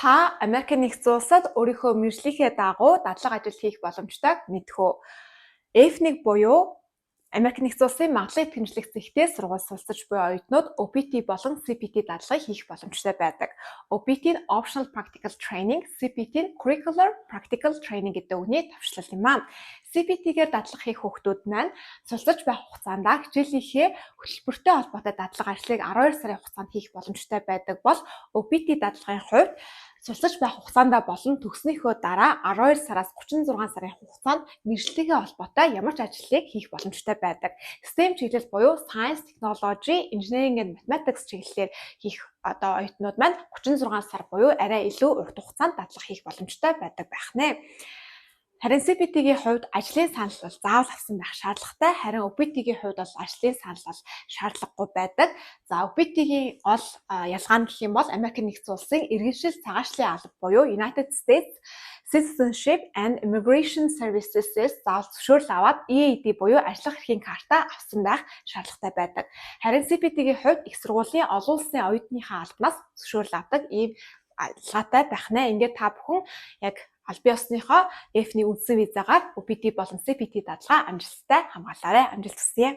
Та Америкийн нэгдсэн улсад өөрийнхөө мэржлийнхээ дагуу дадлага ажил хийх боломжтойг мэдэх үү? F1 буюу Америк нэгдсэн улсын магадлалыг тэмдэглэх зэгтээ сургууль суралцж буй оюутнууд OPT болон CPT дадлагыг хийх боломжтой байдаг. OPT нь Optional Practical Training, CPT нь Curricular Practical Training гэдэг үгний тавьшлал юм аа. CPT-гээр дадлага хийх хүүхдүүд маань суралцж байх хугацаанд хичээлийнхээ хөтөлбөртэй холбоотой дадлага ажлыг 12 сарын хугацаанд хийх боломжтой байдаг бол OPT дадлагын хувьд суралцж байх хугацаанд болон төгснөхийн дараа 12 сараас 36 сарын хугацаанд мэргэжлийнхээ холбоотой ямар ч ажлыг хийх боломжтой байдаг. STEM чиглэл буюу Science, Technology, Engineering and Mathematics чиглэлээр хийх оюутнууд маань 36 сар буюу арай илүү урт хугацаанд дадлага хийх боломжтой байдаг байх нэ. Харин CPT-гийн хувьд ажлын санал бол заавал авсан байх шаардлагатай. Харин OPT-гийн хувьд бол ажлын санал бол шаардлагагүй байдаг. За OPT-гийн гол ялгаа нь гэх юм бол Америкийн нэгдсэн улсын иргэншил цагаачлалын алба буюу United States Citizenship and Immigration Services-с заавал зөвшөөрөл аваад EAD буюу ажиллах эрхийн карта авсан байх шаардлагатай байдаг. Харин CPT-гийн хувьд их сургуулийн олон улсын оюутныхаа албанаас зөвшөөрөл авдаг ийм ялгаатай байх нэ. Ингээд та бүхэн яг аль бие усныхоо F1 үндсэн визагаар OPT болон CPT дадлага амжилттай хамгаалаарай. Амжилт хүсье.